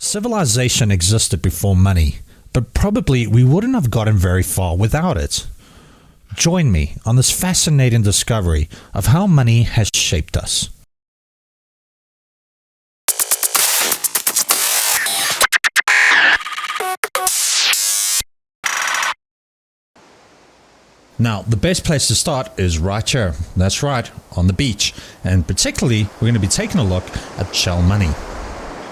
Civilization existed before money, but probably we wouldn't have gotten very far without it. Join me on this fascinating discovery of how money has shaped us. Now, the best place to start is right here. That's right, on the beach. And particularly, we're going to be taking a look at shell money,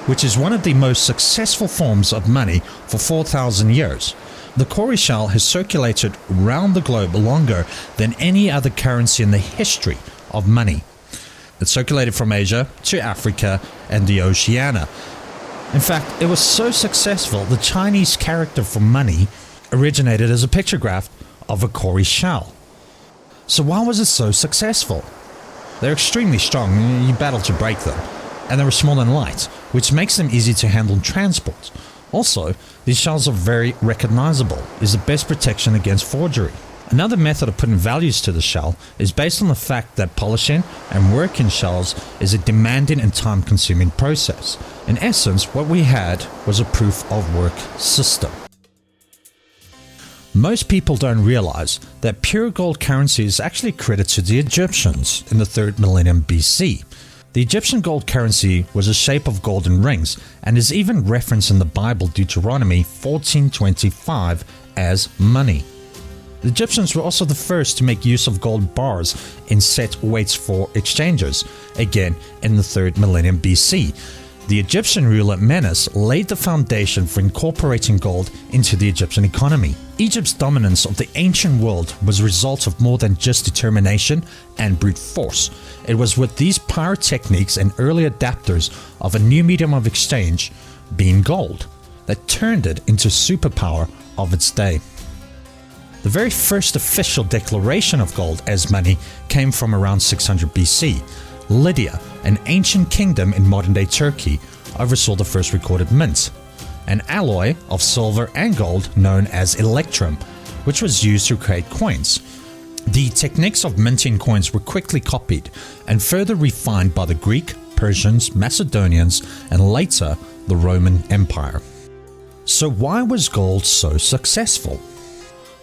which is one of the most successful forms of money for 4,000 years. The Cowrie Shell has circulated around the globe longer than any other currency in the history of money. It circulated from Asia to Africa and the Oceania. In fact, it was so successful, the Chinese character for money originated as a pictograph of a Cowrie Shell. So why was it so successful? They're extremely strong, you battle to break them, and they were small and light, which makes them easy to handle in transport. Also, these shells are very recognizable, is the best protection against forgery. Another method of putting values to the shell is based on the fact that polishing and working shells is a demanding and time-consuming process. In essence, what we had was a proof of work system. Most people don't realize that pure gold currency is actually credited to the Egyptians in the 3rd millennium BC. The Egyptian gold currency was a shape of golden rings and is even referenced in the Bible Deuteronomy 14:25 as money. The Egyptians were also the first to make use of gold bars in set weights for exchanges, again in the 3rd millennium BC. The Egyptian ruler Menes laid the foundation for incorporating gold into the Egyptian economy. Egypt's dominance of the ancient world was a result of more than just determination and brute force. It was with these pyrotechnics and early adapters of a new medium of exchange, being gold, that turned it into superpower of its day. The very first official declaration of gold as money came from around 600 BC. Lydia, an ancient kingdom in modern-day Turkey, oversaw the first recorded mint, an alloy of silver and gold known as electrum, which was used to create coins. The techniques of minting coins were quickly copied and further refined by the Greek, Persians, Macedonians, and later the Roman Empire. So why was gold so successful?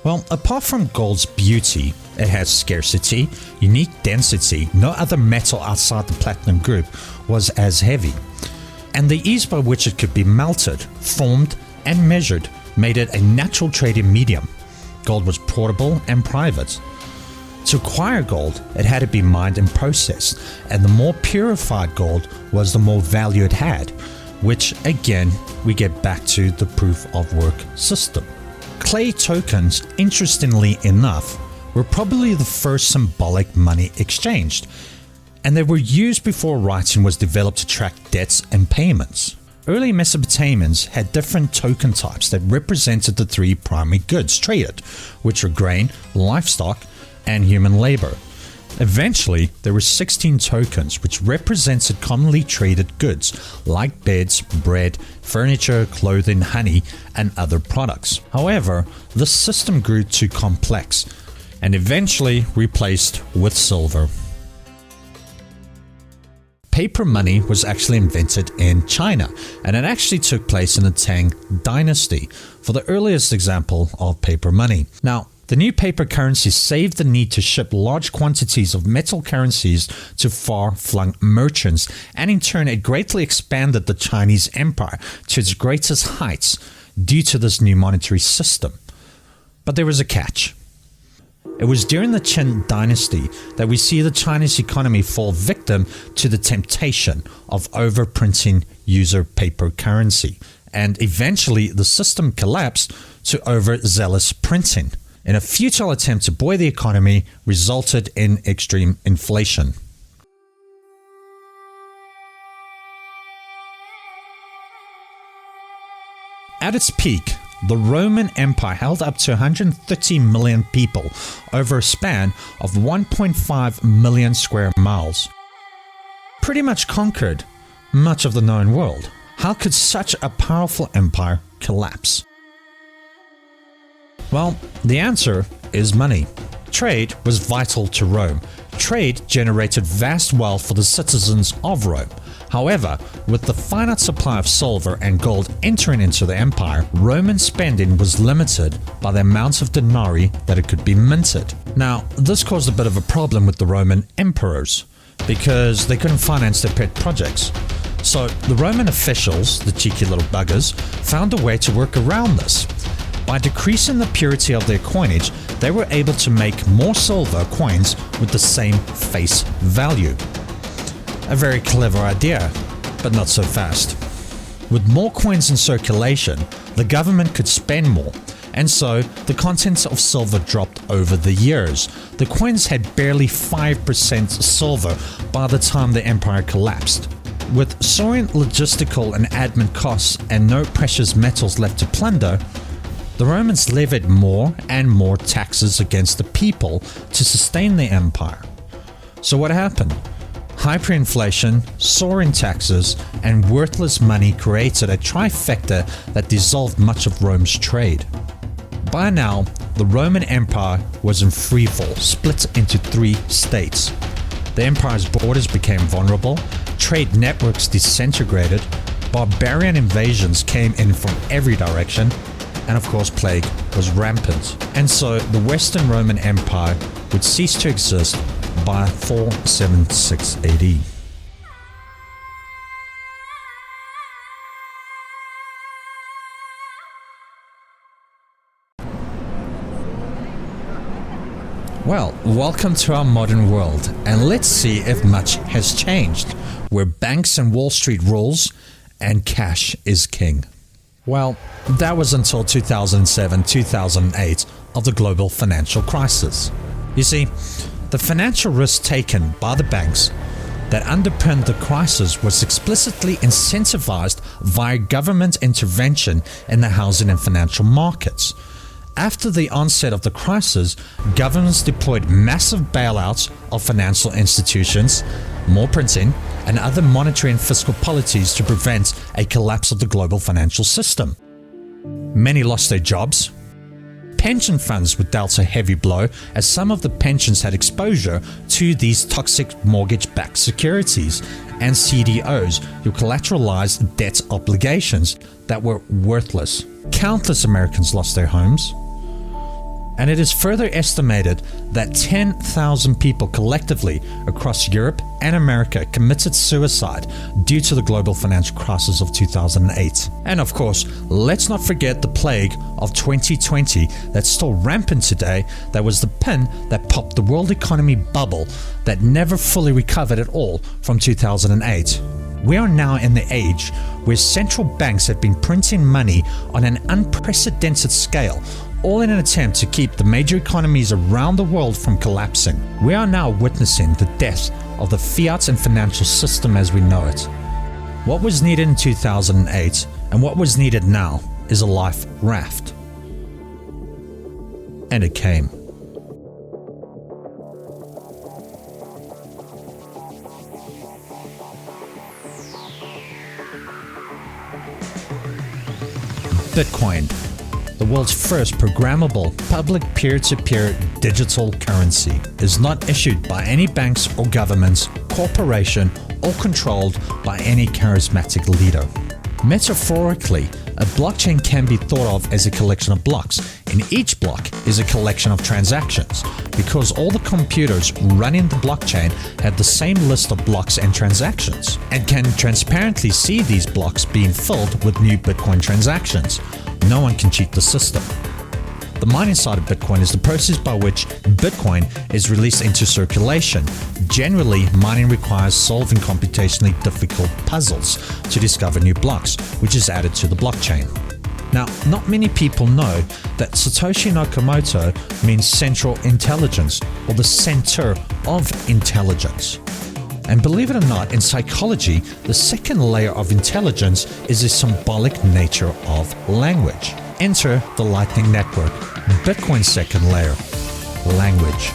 Well, apart from gold's beauty, it has scarcity, unique density. No other metal outside the platinum group was as heavy. And the ease by which it could be melted, formed, and measured made it a natural trading medium. Gold was portable and private. To acquire gold, it had to be mined and processed, and the more purified gold was the more value it had, which again, we get back to the proof of work system. Clay tokens, interestingly enough, were probably the first symbolic money exchanged, and they were used before writing was developed to track debts and payments. Early Mesopotamians had different token types that represented the 3 primary goods traded, which were grain, livestock, and human labor. Eventually, there were 16 tokens which represented commonly traded goods like beds, bread, furniture, clothing, honey, and other products. However, the system grew too complex and eventually replaced with silver. Paper money was actually invented in China, and it actually took place in the Tang Dynasty for the earliest example of paper money. Now, the new paper currency saved the need to ship large quantities of metal currencies to far-flung merchants, and in turn it greatly expanded the Chinese empire to its greatest heights due to this new monetary system. But there was a catch. It was during the Qin dynasty that we see the Chinese economy fall victim to the temptation of overprinting user paper currency, and eventually the system collapsed to overzealous printing. In a futile attempt to buoy the economy, resulted in extreme inflation. At its peak, the Roman Empire held up to 130 million people over a span of 1.5 million square miles. Pretty much conquered much of the known world. How could such a powerful empire collapse? Well, the answer is money. Trade was vital to Rome. Trade generated vast wealth for the citizens of Rome. However, with the finite supply of silver and gold entering into the empire, Roman spending was limited by the amount of denarii that it could be minted. Now, this caused a bit of a problem with the Roman emperors, because they couldn't finance their pet projects. So the Roman officials, the cheeky little buggers, found a way to work around this. By decreasing the purity of their coinage, they were able to make more silver coins with the same face value. A very clever idea, but not so fast. With more coins in circulation, the government could spend more, and so the contents of silver dropped over the years. The coins had barely 5% silver by the time the empire collapsed. With soaring logistical and admin costs and no precious metals left to plunder, the Romans levied more and more taxes against the people to sustain the empire. So what happened? Hyperinflation, soaring taxes, and worthless money created a trifecta that dissolved much of Rome's trade. By now, the Roman Empire was in freefall, split into 3 states. The empire's borders became vulnerable, trade networks disintegrated, barbarian invasions came in from every direction, and of course plague was rampant. And so the Western Roman Empire would cease to exist by 476 AD. Well, welcome to our modern world, and let's see if much has changed, where banks and Wall Street rules and cash is king. Well, that was until 2007-2008 of the global financial crisis. You see, the financial risk taken by the banks that underpinned the crisis was explicitly incentivized via government intervention in the housing and financial markets. After the onset of the crisis, governments deployed massive bailouts of financial institutions, more printing, and other monetary and fiscal policies to prevent a collapse of the global financial system. Many lost their jobs. Pension funds were dealt a heavy blow, as some of the pensions had exposure to these toxic mortgage-backed securities and CDOs who collateralized debt obligations that were worthless. Countless Americans lost their homes. And it is further estimated that 10,000 people collectively across Europe and America committed suicide due to the global financial crisis of 2008. And of course, let's not forget the plague of 2020 that's still rampant today, that was the pin that popped the world economy bubble that never fully recovered at all from 2008. We are now in the age where central banks have been printing money on an unprecedented scale, all in an attempt to keep the major economies around the world from collapsing. We are now witnessing the death of the fiat and financial system as we know it. What was needed in 2008 and what was needed now is a life raft. And it came. Bitcoin, the world's first programmable public peer-to-peer digital currency, is not issued by any banks or governments, corporation, or controlled by any charismatic leader. Metaphorically, a blockchain can be thought of as a collection of blocks, and each block is a collection of transactions, because all the computers running the blockchain have the same list of blocks and transactions, and can transparently see these blocks being filled with new Bitcoin transactions. No one can cheat the system. The mining side of Bitcoin is the process by which Bitcoin is released into circulation. Generally, mining requires solving computationally difficult puzzles to discover new blocks, which is added to the blockchain. Now, not many people know that Satoshi Nakamoto means central intelligence, or the center of intelligence. And believe it or not, in psychology, the second layer of intelligence is the symbolic nature of language. Enter the Lightning Network, Bitcoin's second layer, language.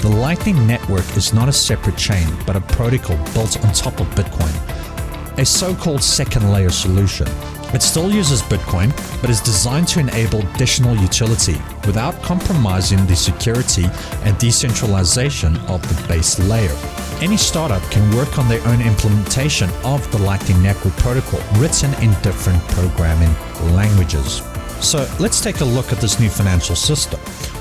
The Lightning Network is not a separate chain, but a protocol built on top of Bitcoin, a so-called second layer solution. It still uses Bitcoin, but is designed to enable additional utility without compromising the security and decentralization of the base layer. Any startup can work on their own implementation of the Lightning Network protocol written in different programming languages. So let's take a look at this new financial system.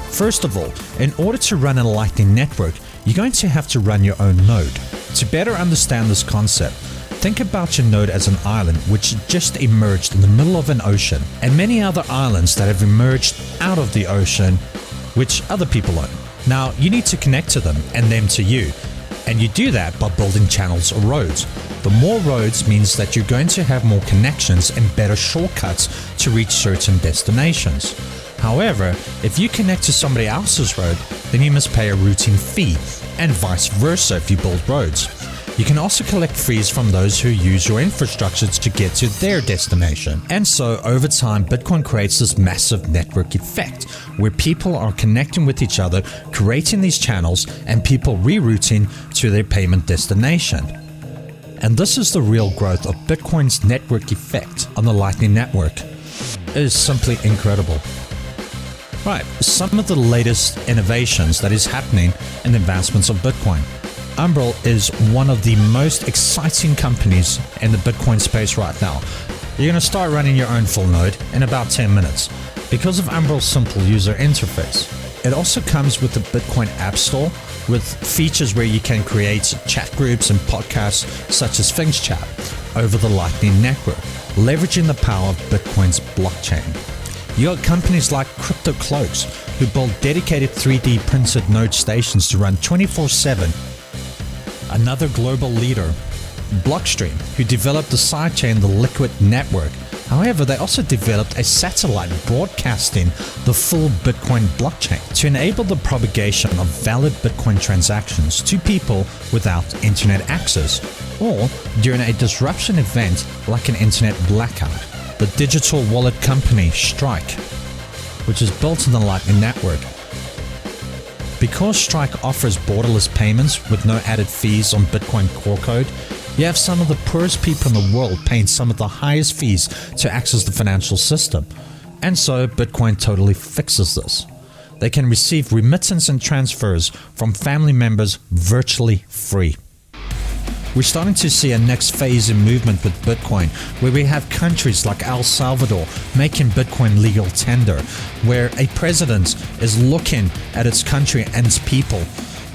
First of all, in order to run a Lightning Network, you're going to have to run your own node. To better understand this concept, think about your node as an island which just emerged in the middle of an ocean, and many other islands that have emerged out of the ocean which other people own. Now, you need to connect to them and them to you, and you do that by building channels or roads. The more roads means that you're going to have more connections and better shortcuts to reach certain destinations. However, if you connect to somebody else's road, then you must pay a routing fee, and vice versa if you build roads. You can also collect fees from those who use your infrastructure to get to their destination. And so, over time, Bitcoin creates this massive network effect where people are connecting with each other, creating these channels, and people rerouting to their payment destination. And this is the real growth of Bitcoin's network effect on the Lightning Network. It is simply incredible. Right, some of the latest innovations that is happening in the advancements of Bitcoin. Umbrel is one of the most exciting companies in the Bitcoin space right now. You're going to start running your own full node in about 10 minutes because of Umbrel's simple user interface. It also comes with the Bitcoin App Store with features where you can create chat groups and podcasts such as Things Chat over the Lightning Network, leveraging the power of Bitcoin's blockchain. You got companies like Crypto Cloaks who build dedicated 3D printed node stations to run 24/7. Another global leader, Blockstream, who developed the sidechain, the Liquid Network. However, they also developed a satellite broadcasting the full Bitcoin blockchain to enable the propagation of valid Bitcoin transactions to people without internet access or during a disruption event like an internet blackout. The digital wallet company Strike, which is built on the Lightning Network. Because Strike offers borderless payments with no added fees on Bitcoin core code, you have some of the poorest people in the world paying some of the highest fees to access the financial system. And so Bitcoin totally fixes this. They can receive remittance and transfers from family members virtually free. We're starting to see a next phase in movement with Bitcoin, where we have countries like El Salvador making Bitcoin legal tender, where a president is looking at its country and its people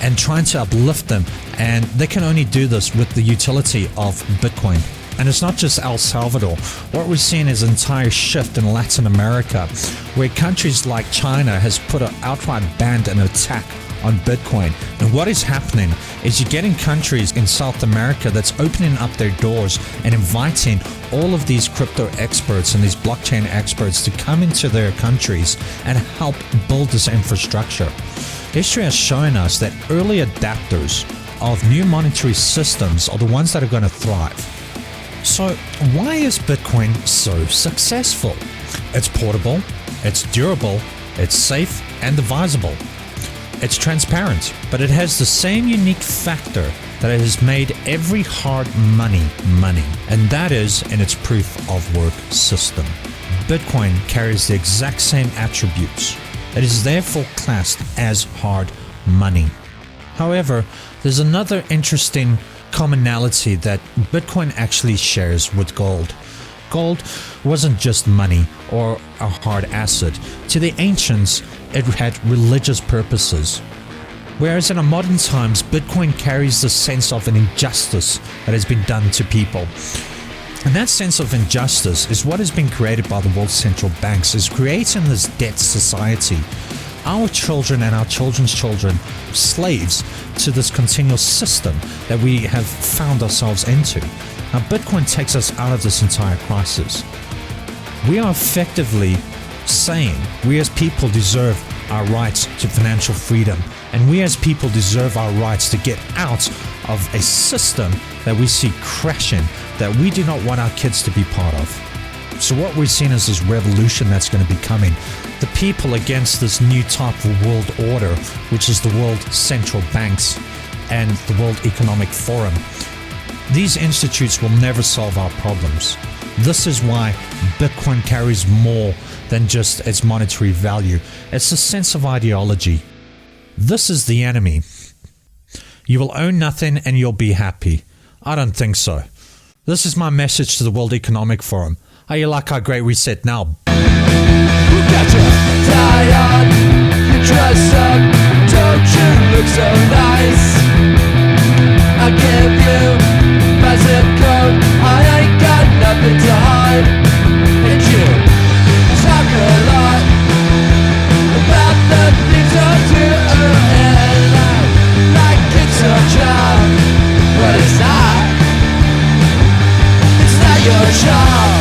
and trying to uplift them, and they can only do this with the utility of Bitcoin. And it's not just El Salvador. What we're seeing is an entire shift in Latin America, where countries like China has put an outright ban and attack on Bitcoin. And what is happening is you're getting countries in South America that's opening up their doors and inviting all of these crypto experts and these blockchain experts to come into their countries and help build this infrastructure. History has shown us that early adapters of new monetary systems are the ones that are going to thrive. So why is Bitcoin so successful? It's portable, it's durable, it's safe and divisible. It's transparent, but it has the same unique factor that it has made every hard money, and that is in its proof of work system. Bitcoin carries the exact same attributes. It is therefore classed as hard money. However, there's another interesting commonality that Bitcoin actually shares with gold. Gold wasn't just money or a hard asset. To the ancients, it had religious purposes. Whereas in our modern times, Bitcoin carries the sense of an injustice that has been done to people. And that sense of injustice is what has been created by the world's central banks, is creating this debt society. Our children and our children's children, slaves to this continual system that we have found ourselves into. Now, Bitcoin takes us out of this entire crisis. We are effectively saying we as people deserve our rights to financial freedom, and we as people deserve our rights to get out of a system that we see crashing, that we do not want our kids to be part of. So what we're seeing is this revolution that's going to be coming. The people against this new type of world order, which is the world central banks and the World Economic Forum. These institutes will never solve our problems. This is why Bitcoin carries more than just its monetary value. It's a sense of ideology. This is the enemy. You will own nothing and you'll be happy. I don't think so. This is my message to the World Economic Forum. How you like our Great Reset now? Who got you tired? You dress up, don't you look so nice? I give you my zip code, I ain't got nothing to hide. And you talk a lot about the things I do, and I like it's your job, but it's not your job.